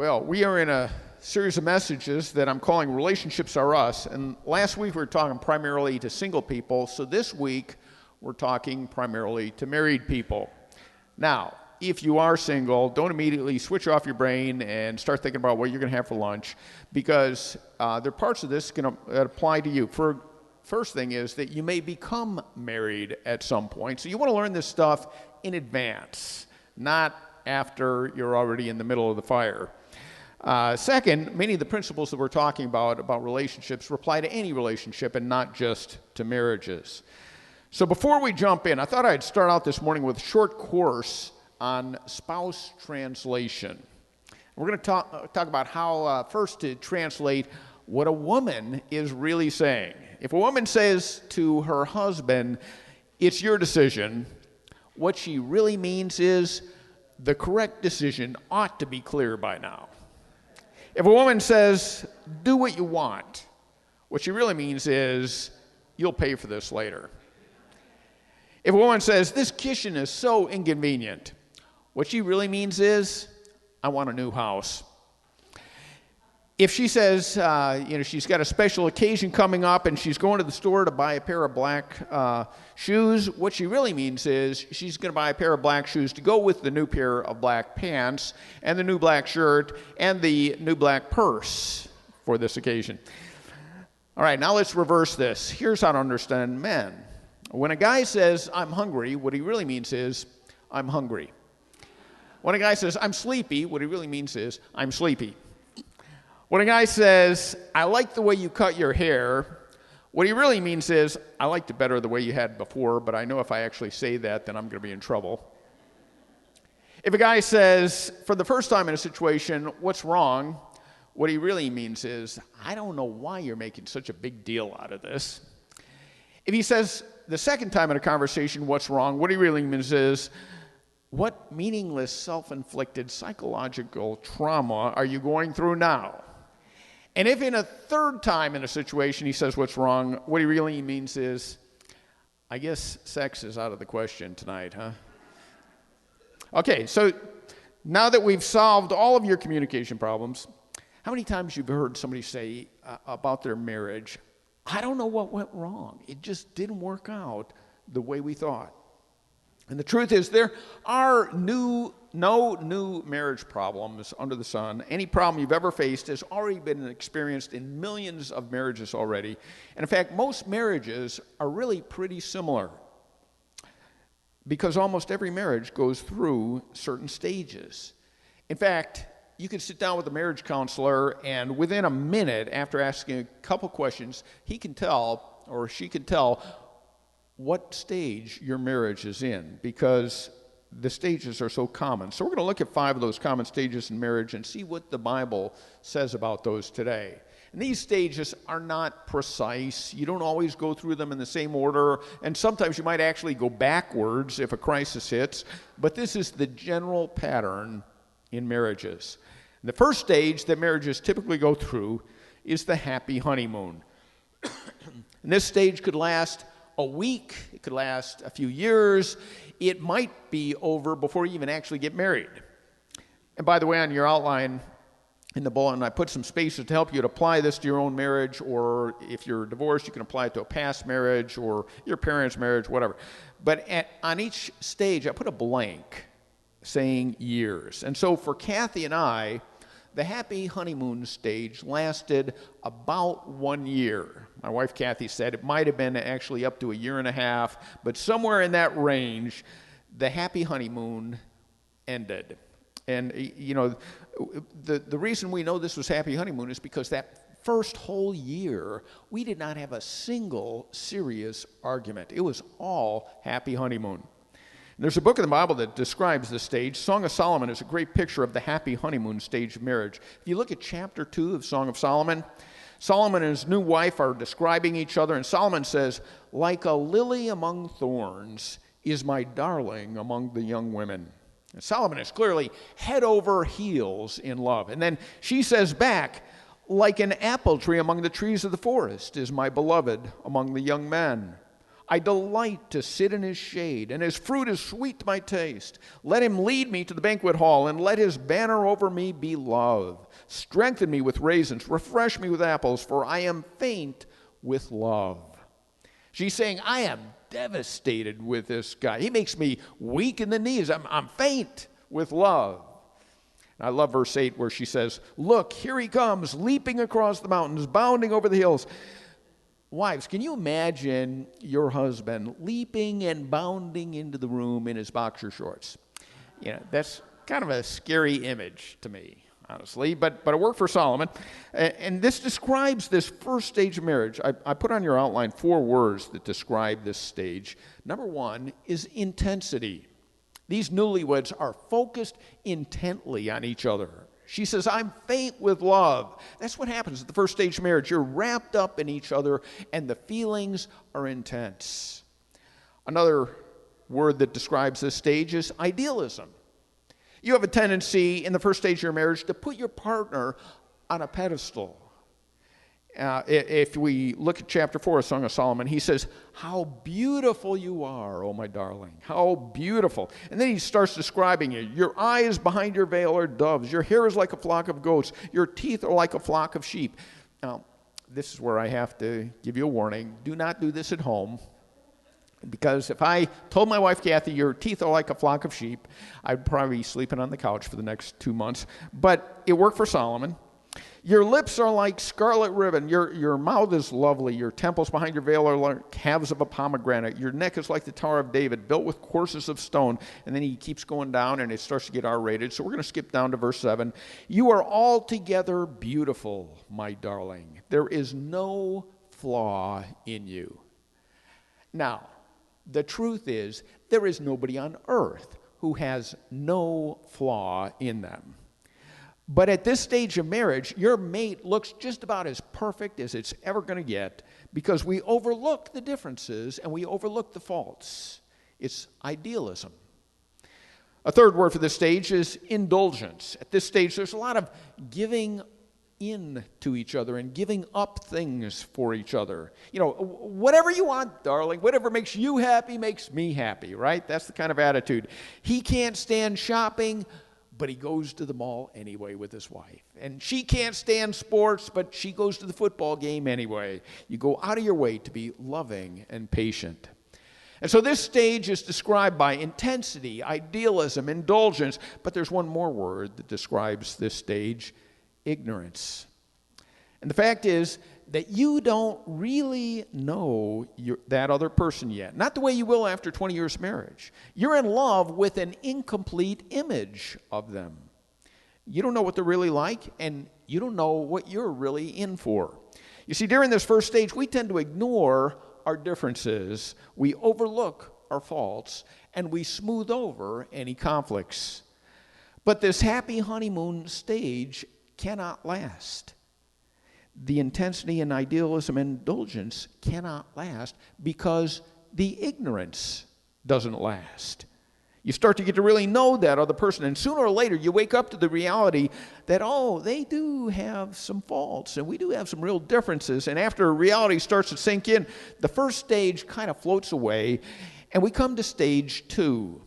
Well, we are in a series of messages that I'm calling Relationships Are Us. And last week we were talking primarily to single people. So this week we're talking primarily to married people. Now, if you are single, don't immediately switch off your brain and start thinking about what you're going to have for lunch, because there are parts of this going to apply to you. First thing is that you may become married at some point. So you want to learn this stuff in advance, not after you're already in the middle of the fire. Second, many of the principles that we're talking about relationships apply to any relationship and not just to marriages. So before we jump in, I thought I'd start out this morning with a short course on spouse translation. We're going to talk about how first to translate what a woman is really saying. If a woman says to her husband, "It's your decision," what she really means is the correct decision ought to be clear by now. If a woman says, "Do what you want," what she really means is, "You'll pay for this later." If a woman says, "This kitchen is so inconvenient," what she really means is, "I want a new house." If she says, she's got a special occasion coming up and she's going to the store to buy a pair of black shoes, what she really means is she's going to buy a pair of black shoes to go with the new pair of black pants and the new black shirt and the new black purse for this occasion. All right, now let's reverse this. Here's how to understand men. When a guy says, "I'm hungry," what he really means is, "I'm hungry." When a guy says, "I'm sleepy," what he really means is, "I'm sleepy." When a guy says, "I like the way you cut your hair," what he really means is, "I liked it better the way you had before, but I know if I actually say that, then I'm going to be in trouble." If a guy says, for the first time in a situation, "What's wrong?" what he really means is, "I don't know why you're making such a big deal out of this." If he says the second time in a conversation, "What's wrong?" what he really means is, "What meaningless self-inflicted psychological trauma are you going through now?" And if in a third time in a situation he says, "What's wrong?" what he really means is, "I guess sex is out of the question tonight, huh?" Okay, so now that we've solved all of your communication problems, how many times you've heard somebody say about their marriage, "I don't know what went wrong. It just didn't work out the way we thought"? And the truth is, there are no new marriage problems under the sun. Any problem you've ever faced has already been experienced in millions of marriages already. And in fact, most marriages are really pretty similar, because almost every marriage goes through certain stages. In fact, you could sit down with a marriage counselor, and within a minute, after asking a couple questions, he can tell, or she can tell, what stage your marriage is in, because the stages are so common. So we're going to look at 5 of those common stages in marriage and see what the Bible says about those today. And these stages are not precise. You don't always go through them in the same order, and sometimes you might actually go backwards if a crisis hits, but this is the general pattern in marriages. And the first stage that marriages typically go through is the happy honeymoon. And this stage could last a week, it could last a few years, it might be over before you even actually get married. And by the way, on your outline in the bulletin, I put some spaces to help you to apply this to your own marriage, or if you're divorced, you can apply it to a past marriage or your parents' marriage, whatever. But on each stage, I put a blank saying years. And so for Kathy and I, the happy honeymoon stage lasted about 1 year. My wife Kathy said it might have been actually up to a year and a half, but somewhere in that range, the happy honeymoon ended. And, the reason we know this was happy honeymoon is because that first whole year, we did not have a single serious argument. It was all happy honeymoon. There's a book in the Bible that describes this stage. Song of Solomon is a great picture of the happy honeymoon stage of marriage. If you look at chapter 2 of Song of Solomon, Solomon and his new wife are describing each other, and Solomon says, "Like a lily among thorns is my darling among the young women." And Solomon is clearly head over heels in love. And then she says back, "Like an apple tree among the trees of the forest is my beloved among the young men. I delight to sit in his shade, and his fruit is sweet to my taste. Let him lead me to the banquet hall, and let his banner over me be love. Strengthen me with raisins, refresh me with apples, for I am faint with love. She's saying, I am devastated with this guy. He makes me weak in the knees. I'm faint with love. And I love verse 8 where she says, look, here he comes, leaping across the mountains, bounding over the hills. Wives, can you imagine your husband leaping and bounding into the room in his boxer shorts? You know, that's kind of a scary image to me, honestly, but it worked for Solomon. And this describes this first stage of marriage. I put on your outline 4 words that describe this stage. Number 1 is intensity. These newlyweds are focused intently on each other. She says, I'm faint with love. That's what happens at the first stage of marriage. You're wrapped up in each other, and the feelings are intense. Another word that describes this stage is idealism. You have a tendency in the first stage of your marriage to put your partner on a pedestal. If we look at chapter 4 of Song of Solomon, he says, how beautiful you are, oh my darling, how beautiful. And then he starts describing you. Your eyes behind your veil are doves. Your hair is like a flock of goats. Your teeth are like a flock of sheep. Now, this is where I have to give you a warning. Do not do this at home. Because if I told my wife, Kathy, your teeth are like a flock of sheep, I'd probably be sleeping on the couch for the next 2 months. But it worked for Solomon. Your lips are like scarlet ribbon. Your mouth is lovely. Your temples behind your veil are like halves of a pomegranate. Your neck is like the Tower of David, built with courses of stone. And then he keeps going down, and it starts to get R-rated. So we're going to skip down to verse 7. You are altogether beautiful, my darling. There is no flaw in you. Now, the truth is, there is nobody on earth who has no flaw in them. But at this stage of marriage, your mate looks just about as perfect as it's ever going to get because we overlook the differences and we overlook the faults. It's idealism. A third word for this stage is indulgence. At this stage, there's a lot of giving in to each other and giving up things for each other. You know, whatever you want, darling, whatever makes you happy makes me happy, right? That's the kind of attitude. He can't stand shopping, but he goes to the mall anyway with his wife. And she can't stand sports, but she goes to the football game anyway. You go out of your way to be loving and patient. And so this stage is described by intensity, idealism, indulgence, but there's one more word that describes this stage: ignorance. And the fact is that you don't really know that other person yet. Not the way you will after 20 years of marriage. You're in love with an incomplete image of them. You don't know what they're really like, and you don't know what you're really in for. You see, during this first stage, we tend to ignore our differences. We overlook our faults, and we smooth over any conflicts. But this happy honeymoon stage cannot last. The intensity and idealism and indulgence cannot last because the ignorance doesn't last. You start to get to really know that other person, and sooner or later you wake up to the reality that, oh, they do have some faults, and we do have some real differences, and after reality starts to sink in, the first stage kind of floats away, and we come to stage 2.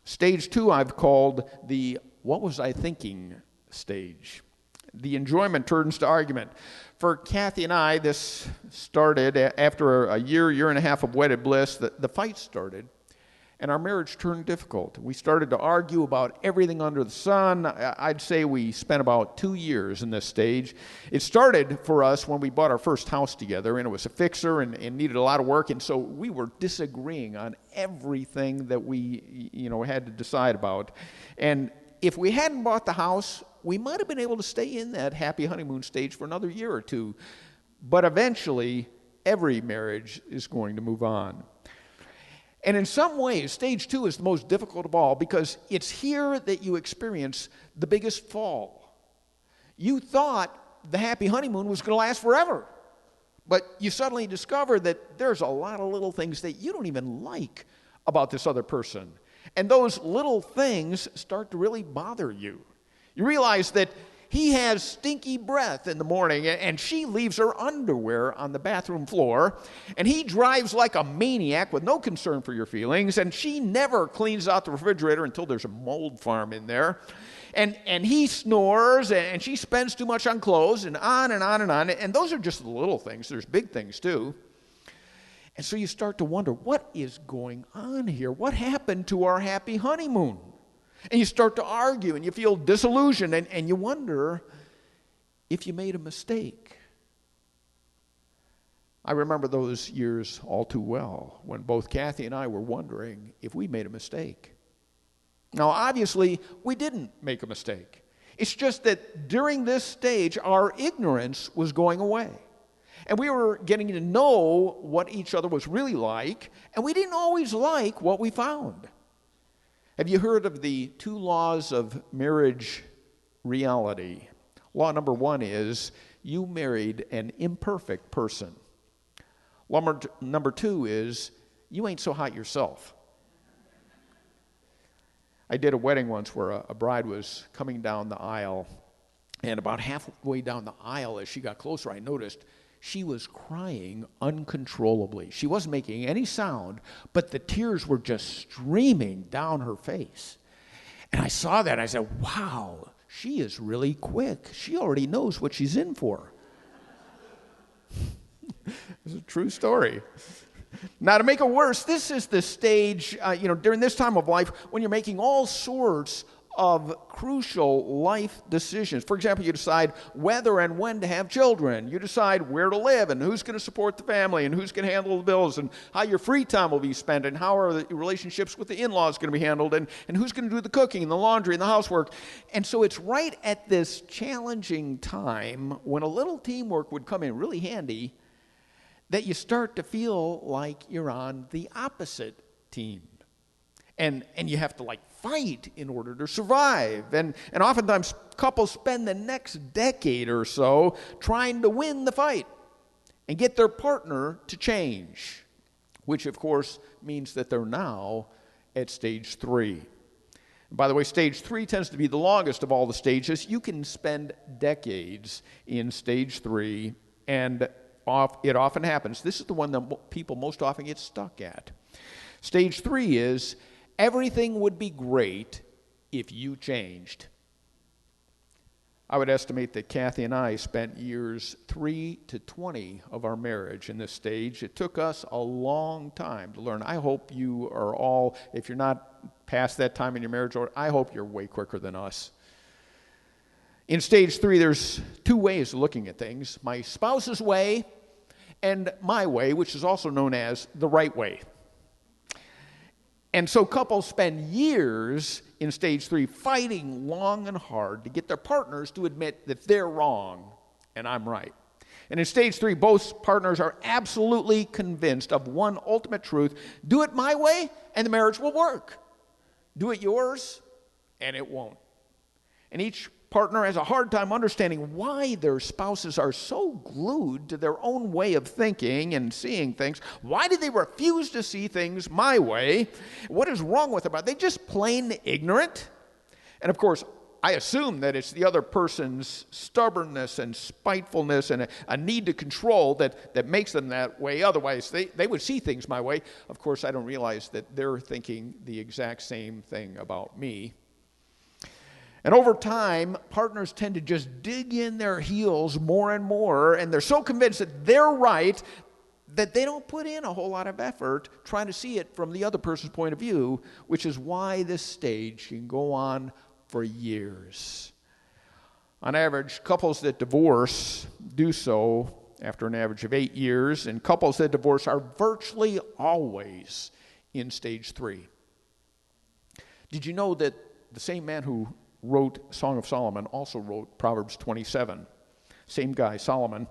Stage 2 I've called the what was I thinking stage. The enjoyment turns to argument. For Kathy and I, this started after a year and a half of wedded bliss. The fight started, and our marriage turned difficult. We started to argue about everything under the sun. I'd say we spent about 2 years in this stage. It started for us when we bought our first house together, and it was a fixer and needed a lot of work, and so we were disagreeing on everything that we had to decide about. And if we hadn't bought the house, we might have been able to stay in that happy honeymoon stage for another year or two. But eventually, every marriage is going to move on. And in some ways, stage 2 is the most difficult of all because it's here that you experience the biggest fall. You thought the happy honeymoon was going to last forever. But you suddenly discover that there's a lot of little things that you don't even like about this other person. And those little things start to really bother you. You realize that He has stinky breath in the morning, and she leaves her underwear on the bathroom floor, and he drives like a maniac with no concern for your feelings, and she never cleans out the refrigerator until there's a mold farm in there. And he snores, and she spends too much on clothes, and on and on and on. And those are just the little things. There's big things, too. And so you start to wonder, what is going on here? What happened to our happy honeymoon? And you start to argue, and you feel disillusioned, and you wonder if you made a mistake. I remember those years all too well, when both Kathy and I were wondering if we made a mistake. Now, obviously, we didn't make a mistake. It's just that during this stage, our ignorance was going away. And we were getting to know what each other was really like, and we didn't always like what we found. Have you heard of the 2 laws of marriage reality? Law number 1 is you married an imperfect person. Law number 2 is you ain't so hot yourself. I did a wedding once where a bride was coming down the aisle, and about halfway down the aisle, as she got closer, I noticed she was crying uncontrollably. She wasn't making any sound, but the tears were just streaming down her face. And I saw that, and I said, wow, she is really quick. She already knows what she's in for. It's a true story. Now, to make it worse, this is the stage, during this time of life when you're making all sorts of crucial life decisions. For example, you decide whether and when to have children. You decide where to live and who's going to support the family and who's going to handle the bills and how your free time will be spent and how are the relationships with the in-laws going to be handled and who's going to do the cooking and the laundry and the housework. And so it's right at this challenging time when a little teamwork would come in really handy that you start to feel like you're on the opposite team. And you have to fight in order to survive. And oftentimes couples spend the next decade or so trying to win the fight and get their partner to change, which of course means that they're now at stage 3. And by the way, stage 3 tends to be the longest of all the stages. You can spend decades in stage 3, and it often happens. This is the one that people most often get stuck at. Stage 3 is everything would be great if you changed. I would estimate that Kathy and I spent years 3 to 20 of our marriage in this stage. It took us a long time to learn. I hope you are all, if you're not past that time in your marriage, I hope you're way quicker than us. In stage 3, there's 2 ways of looking at things: my spouse's way and my way, which is also known as the right way. And so couples spend years in stage 3 fighting long and hard to get their partners to admit that they're wrong and I'm right. And in stage 3, both partners are absolutely convinced of one ultimate truth: do it my way and the marriage will work. Do it yours and it won't. And each partner has a hard time understanding why their spouses are so glued to their own way of thinking and seeing things. Why do they refuse to see things my way? What is wrong with them? Are they just plain ignorant? And of course, I assume that it's the other person's stubbornness and spitefulness and a need to control that makes them that way. Otherwise, they would see things my way. Of course, I don't realize that they're thinking the exact same thing about me. And over time, partners tend to just dig in their heels more and more, and they're so convinced that they're right that they don't put in a whole lot of effort trying to see it from the other person's point of view, which is why this stage can go on for years. On average, couples that divorce do so after an average of 8 years, and couples that divorce are virtually always in stage 3. Did you know that the same man who wrote Song of Solomon also wrote Proverbs 27? Same guy, Solomon.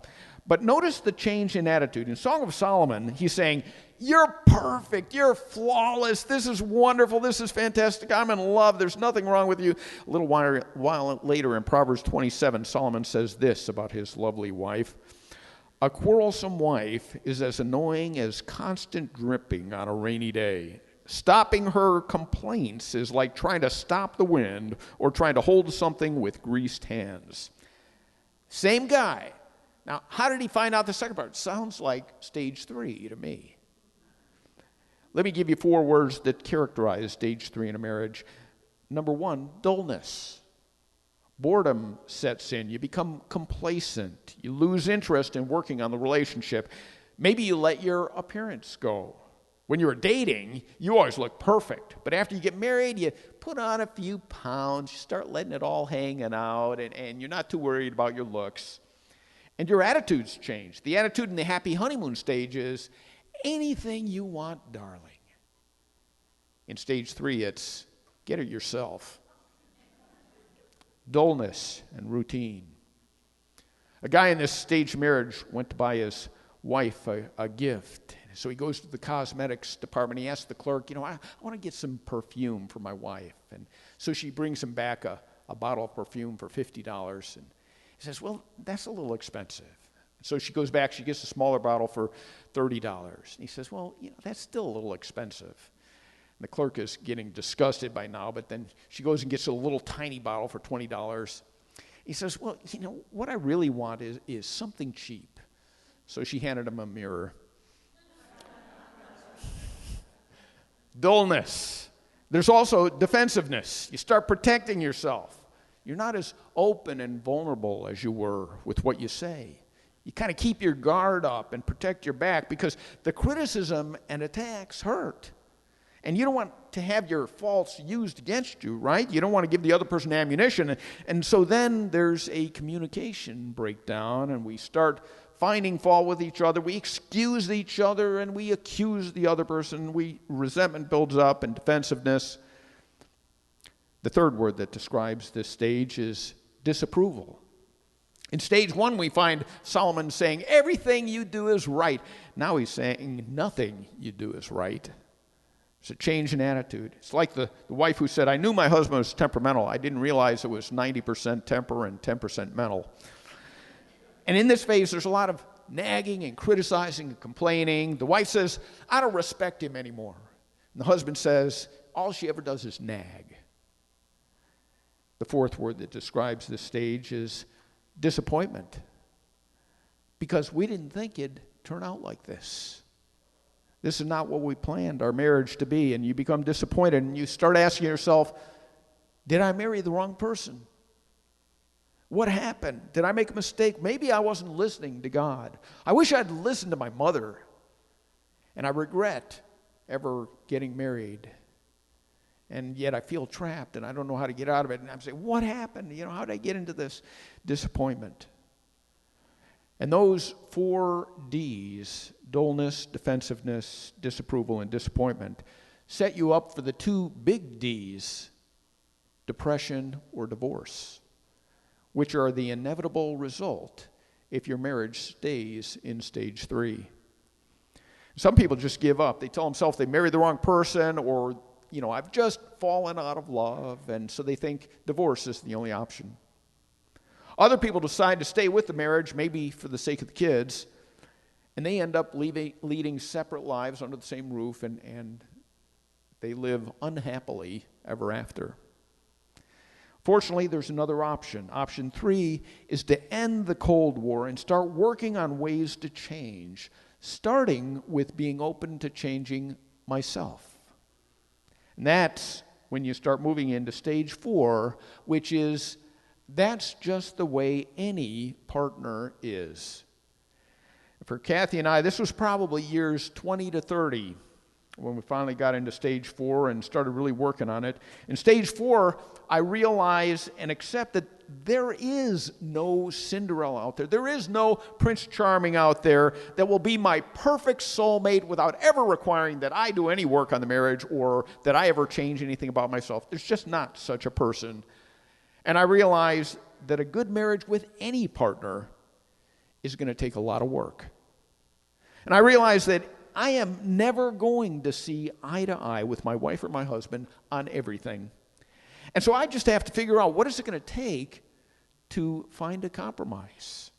But notice the change in attitude. In Song of Solomon, he's saying, you're perfect, you're flawless, this is wonderful, this is fantastic, I'm in love, there's nothing wrong with you. A little while later in Proverbs 27, Solomon says this about his lovely wife: a quarrelsome wife is as annoying as constant dripping on a rainy day. Stopping her complaints is like trying to stop the wind or trying to hold something with greased hands. Same guy. Now, how did he find out the second part? Sounds like stage 3 to me. Let me give you 4 words that characterize stage 3 in a marriage. Number 1, dullness. Boredom sets in. You become complacent. You lose interest in working on the relationship. Maybe you let your appearance go. When you're dating, you always look perfect. But after you get married, you put on a few pounds, you start letting it all hanging out, and you're not too worried about your looks. And your attitudes change. The attitude in the happy honeymoon stage is anything you want, darling. In stage 3, it's get it yourself. Dullness and routine. A guy in this stage marriage went to buy his wife a gift. So he goes to the cosmetics department. He asks the clerk, I want to get some perfume for my wife. And so she brings him back a bottle of perfume for $50. And he says, well, that's a little expensive. So she goes back, she gets a smaller bottle for $30. And he says, well, that's still a little expensive. And the clerk is getting disgusted by now, but then she goes and gets a little tiny bottle for $20. He says, well, what I really want is something cheap. So she handed him a mirror. Dullness. There's also defensiveness. You start protecting yourself. You're not as open and vulnerable as you were with what you say. You kind of keep your guard up and protect your back because the criticism and attacks hurt. And you don't want to have your faults used against you, right? You don't want to give the other person ammunition. And so then there's a communication breakdown, and we start finding fault with each other. We excuse each other, and we accuse the other person. Resentment builds up and defensiveness. The third word that describes this stage is disapproval. In stage 1, we find Solomon saying, everything you do is right. Now he's saying, nothing you do is right. It's a change in attitude. It's like the wife who said, I knew my husband was temperamental. I didn't realize it was 90% temper and 10% mental. And in this phase, there's a lot of nagging and criticizing and complaining. The wife says, I don't respect him anymore. And the husband says, all she ever does is nag. The fourth word that describes this stage is disappointment. Because we didn't think it'd turn out like this. This is not what we planned our marriage to be, and you become disappointed, and you start asking yourself, did I marry the wrong person? What happened? Did I make a mistake? Maybe I wasn't listening to God. I wish I'd listened to my mother, and I regret ever getting married. And yet I feel trapped, and I don't know how to get out of it, and I'm saying, what happened? How did I get into this disappointment? And those 4 D's, dullness, defensiveness, disapproval, and disappointment, set you up for the 2 big D's, depression or divorce, which are the inevitable result if your marriage stays in stage 3. Some people just give up. They tell themselves they married the wrong person, or, I've just fallen out of love, and so they think divorce is the only option. Other people decide to stay with the marriage, maybe for the sake of the kids, and they end up leading separate lives under the same roof, and they live unhappily ever after. Fortunately, there's another option. Option 3 is to end the Cold War and start working on ways to change, starting with being open to changing myself. And that's when you start moving into stage 4, which is that's just the way any partner is. For Kathy and I, this was probably years 20 to 30 when we finally got into stage 4 and started really working on it. In stage 4, I realized and accept that there is no Cinderella out there. There is no Prince Charming out there that will be my perfect soulmate without ever requiring that I do any work on the marriage or that I ever change anything about myself. There's just not such a person. And I realized that a good marriage with any partner is going to take a lot of work. And I realized that I am never going to see eye to eye with my wife or my husband on everything. And so I just have to figure out what is it going to take to find a compromise.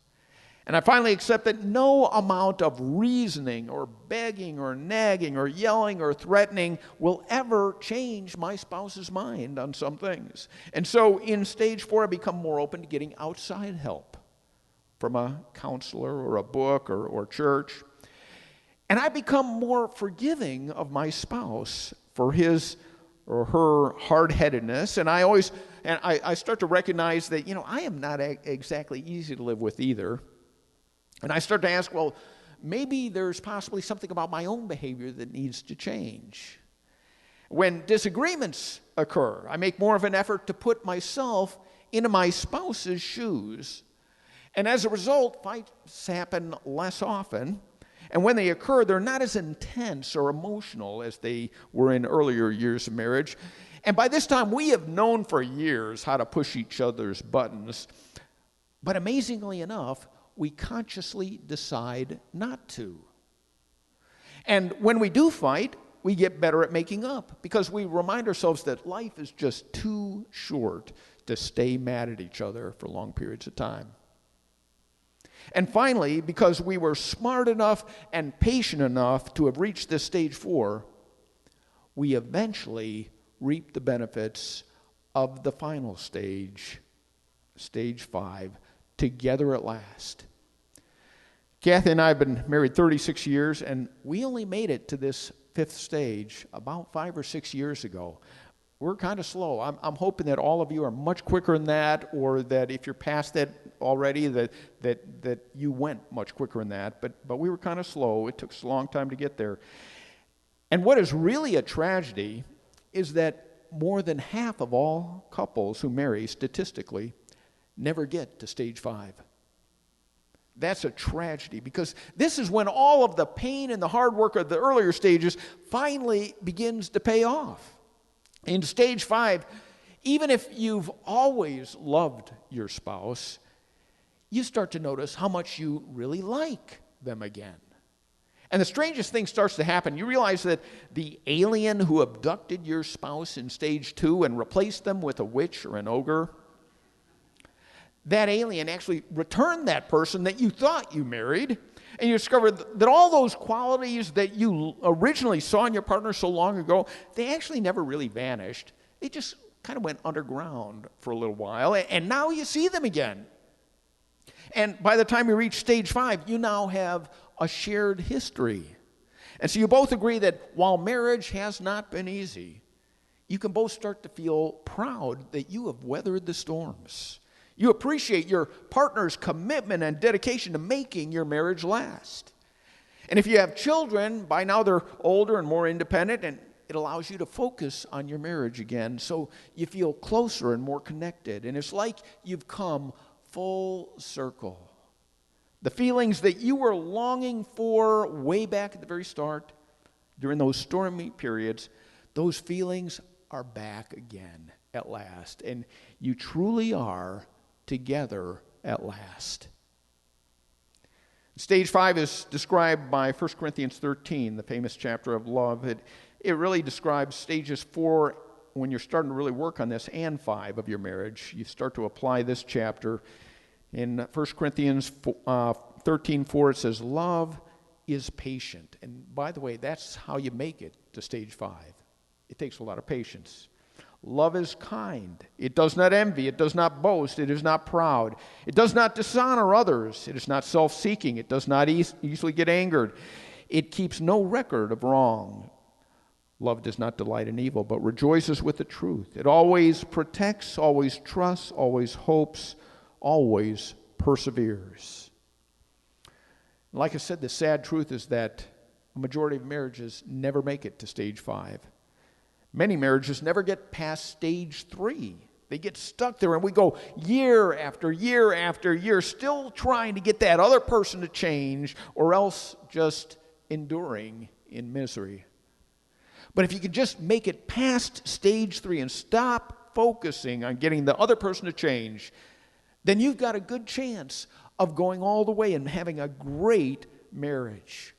And I finally accept that no amount of reasoning or begging or nagging or yelling or threatening will ever change my spouse's mind on some things. And so in stage 4, I become more open to getting outside help from a counselor or a book or church. And I become more forgiving of my spouse for his or her hard-headedness. And I start to recognize that, I am not exactly easy to live with either. And I start to ask, well, maybe there's possibly something about my own behavior that needs to change. When disagreements occur, I make more of an effort to put myself into my spouse's shoes. And as a result, fights happen less often. And when they occur, they're not as intense or emotional as they were in earlier years of marriage. And by this time, we have known for years how to push each other's buttons. But amazingly enough, we consciously decide not to. And when we do fight, we get better at making up because we remind ourselves that life is just too short to stay mad at each other for long periods of time. And finally, because we were smart enough and patient enough to have reached this stage 4, we eventually reap the benefits of the final stage, stage 5, together at last. Kathy and I have been married 36 years, and we only made it to this 5th stage about 5 or 6 years ago. We're kind of slow. I'm hoping that all of you are much quicker than that, or that if you're past that already, that you went much quicker than that. But we were kind of slow. It took us a long time to get there. And what is really a tragedy is that more than half of all couples who marry, statistically, never get to stage 5. That's a tragedy, because this is when all of the pain and the hard work of the earlier stages finally begins to pay off. In stage 5, even if you've always loved your spouse, you start to notice how much you really like them again. And the strangest thing starts to happen. You realize that the alien who abducted your spouse in stage 2 and replaced them with a witch or an ogre, that alien actually returned that person that you thought you married, and you discovered that all those qualities that you originally saw in your partner so long ago, they actually never really vanished. They just kind of went underground for a little while, and now you see them again. And by the time you reach stage 5, you now have a shared history. And so you both agree that while marriage has not been easy, you can both start to feel proud that you have weathered the storms. You appreciate your partner's commitment and dedication to making your marriage last. And if you have children, by now they're older and more independent, and it allows you to focus on your marriage again, so you feel closer and more connected. And it's like you've come full circle. The feelings that you were longing for way back at the very start, during those stormy periods, those feelings are back again at last. And you truly are together at last. Stage 5 is described by 1 Corinthians 13, the famous chapter of love. It really describes stages 4 when you're starting to really work on this, and 5 of your marriage. You start to apply this chapter. In 1 Corinthians 13:4, it says, love is patient. And by the way, that's how you make it to stage 5. It takes a lot of patience. Love is kind. It does not envy. It does not boast. It is not proud. It does not dishonor others. It is not self-seeking. It does not easily get angered. It keeps no record of wrong. Love does not delight in evil, but rejoices with the truth. It always protects, always trusts, always hopes, always perseveres. Like I said, the sad truth is that a majority of marriages never make it to stage 5. Many marriages never get past stage 3. They get stuck there, and we go year after year after year still trying to get that other person to change, or else just enduring in misery. But if you could just make it past stage 3 and stop focusing on getting the other person to change, then you've got a good chance of going all the way and having a great marriage.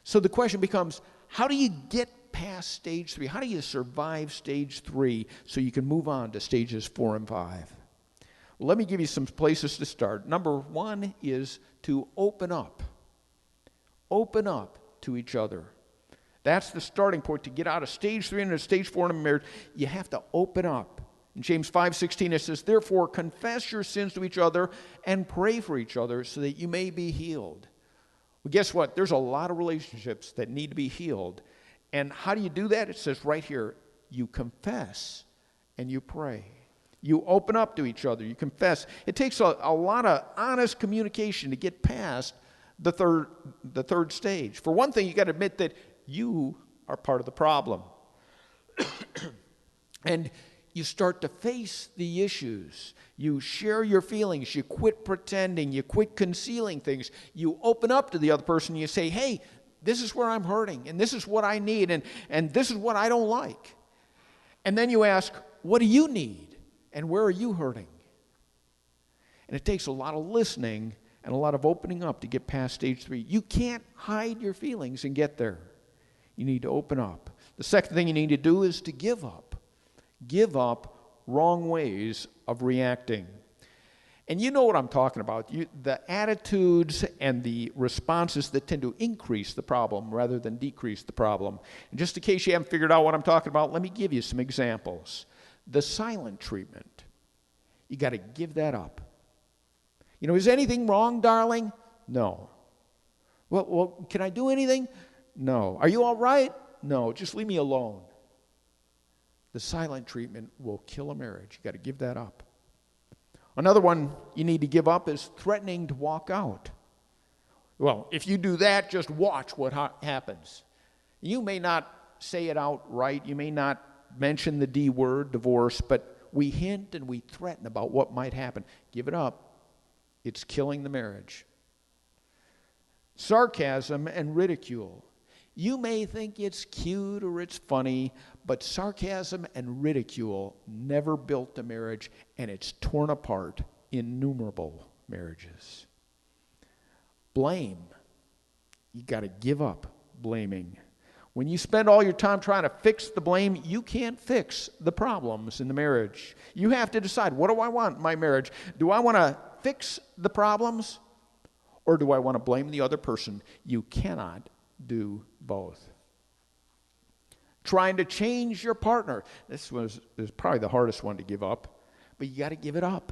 So the question becomes, how do you get past stage 3? How do you survive stage 3 so you can move on to stages 4 and 5? Well, let me give you some places to start. Number one is to open up. Open up to each other. That's the starting point to get out of stage 3 into stage 4 in a marriage. You have to open up. In James 5:16 it says, "Therefore confess your sins to each other and pray for each other so that you may be healed." Well, guess what? There's a lot of relationships that need to be healed. And how do you do that? It says right here, you confess and you pray. You open up to each other. You confess. It takes a lot of honest communication to get past the third stage. For one thing, you got to admit that you are part of the problem. And you start to face the issues. You share your feelings. You quit pretending. You quit concealing things. You open up to the other person. You say, hey, this is where I'm hurting, and this is what I need, and this is what I don't like. And then you ask, what do you need, and where are you hurting? And it takes a lot of listening and a lot of opening up to get past stage 3. You can't hide your feelings and get there. You need to open up. The second thing you need to do is to give up. Give up wrong ways of reacting. And you know what I'm talking about. The attitudes and the responses that tend to increase the problem rather than decrease the problem. And just in case you haven't figured out what I'm talking about, let me give you some examples. The silent treatment. You got to give that up. You know, is anything wrong, darling? No. Well, can I do anything? No. Are you all right? No. Just leave me alone. The silent treatment will kill a marriage. You got to give that up. Another one you need to give up is threatening to walk out. Well, if you do that, just watch what happens. You may not say it outright. You may not mention the D word, divorce, but we hint and we threaten about what might happen. Give it up. It's killing the marriage. Sarcasm and ridicule. You may think it's cute or it's funny, but sarcasm and ridicule never built a marriage, and it's torn apart innumerable marriages. Blame. You got to give up blaming. When you spend all your time trying to fix the blame, you can't fix the problems in the marriage. You have to decide, what do I want in my marriage? Do I want to fix the problems, or do I want to blame the other person? You cannot do both. Trying to change your partner. This is probably the hardest one to give up, but you got to give it up,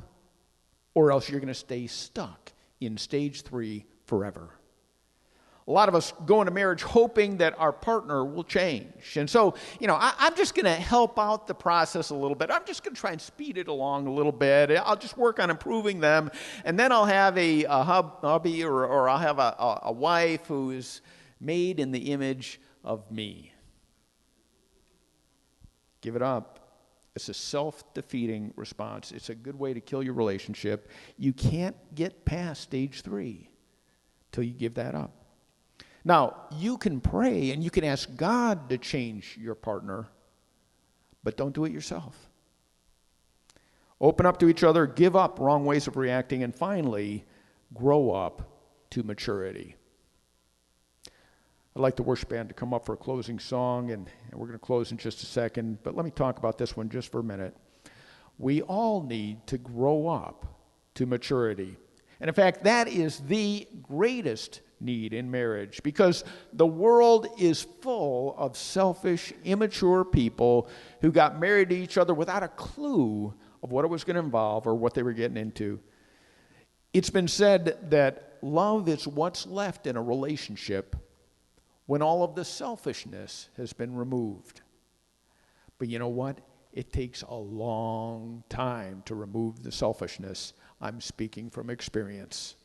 or else you're going to stay stuck in stage 3 forever. A lot of us go into marriage hoping that our partner will change. And so, I'm just going to help out the process a little bit. I'm just going to try and speed it along a little bit. I'll just work on improving them. And then I'll have a hubby or I'll have a wife who is made in the image of me. Give it up. It's a self-defeating response. It's a good way to kill your relationship. You can't get past stage 3 till you give that up. Now, you can pray and you can ask God to change your partner, but don't do it yourself. Open up to each other, give up wrong ways of reacting, and finally, grow up to maturity. I'd like the worship band to come up for a closing song, and we're going to close in just a second, but let me talk about this one just for a minute. We all need to grow up to maturity. And in fact, that is the greatest need in marriage, because the world is full of selfish, immature people who got married to each other without a clue of what it was going to involve or what they were getting into. It's been said that love is what's left in a relationship when all of the selfishness has been removed. But you know what? It takes a long time to remove the selfishness. I'm speaking from experience.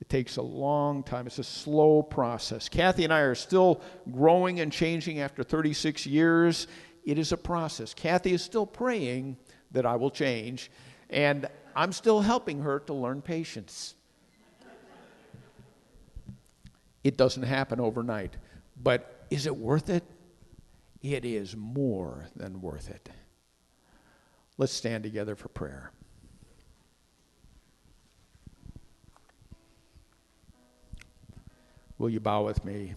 It takes a long time. It's a slow process. Kathy and I are still growing and changing after 36 years. It is a process. Kathy is still praying that I will change, and I'm still helping her to learn patience. It doesn't happen overnight, but is it worth it? It is more than worth it. Let's stand together for prayer. Will you bow with me?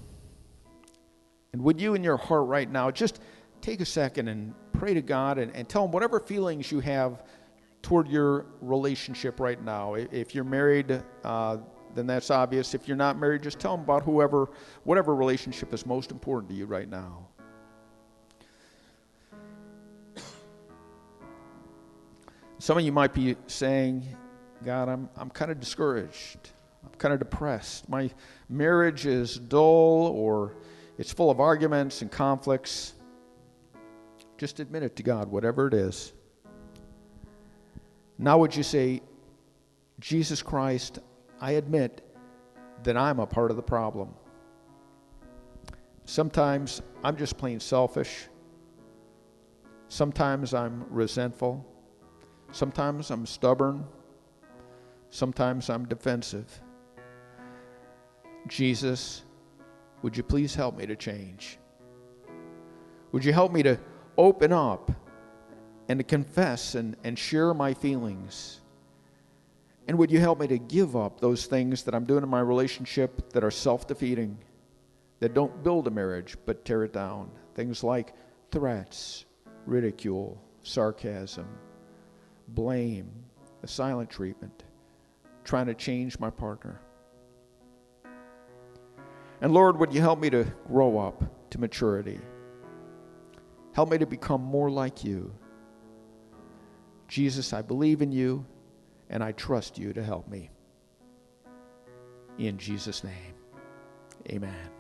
And would you in your heart right now just take a second and pray to God and tell him whatever feelings you have toward your relationship right now. If you're married, then that's obvious. If you're not married, just tell them about whatever relationship is most important to you right now. Some of you might be saying, God, I'm kind of discouraged. I'm kind of depressed. My marriage is dull, or it's full of arguments and conflicts. Just admit it to God, whatever it is. Now would you say, Jesus Christ, I admit that I'm a part of the problem. Sometimes I'm just plain selfish. Sometimes I'm resentful. Sometimes I'm stubborn. Sometimes I'm defensive. Jesus, would you please help me to change? Would you help me to open up and to confess and share my feelings? And would you help me to give up those things that I'm doing in my relationship that are self-defeating, that don't build a marriage but tear it down? Things like threats, ridicule, sarcasm, blame, the silent treatment, trying to change my partner. And Lord, would you help me to grow up to maturity? Help me to become more like you. Jesus, I believe in you, and I trust you to help me. In Jesus' name, amen.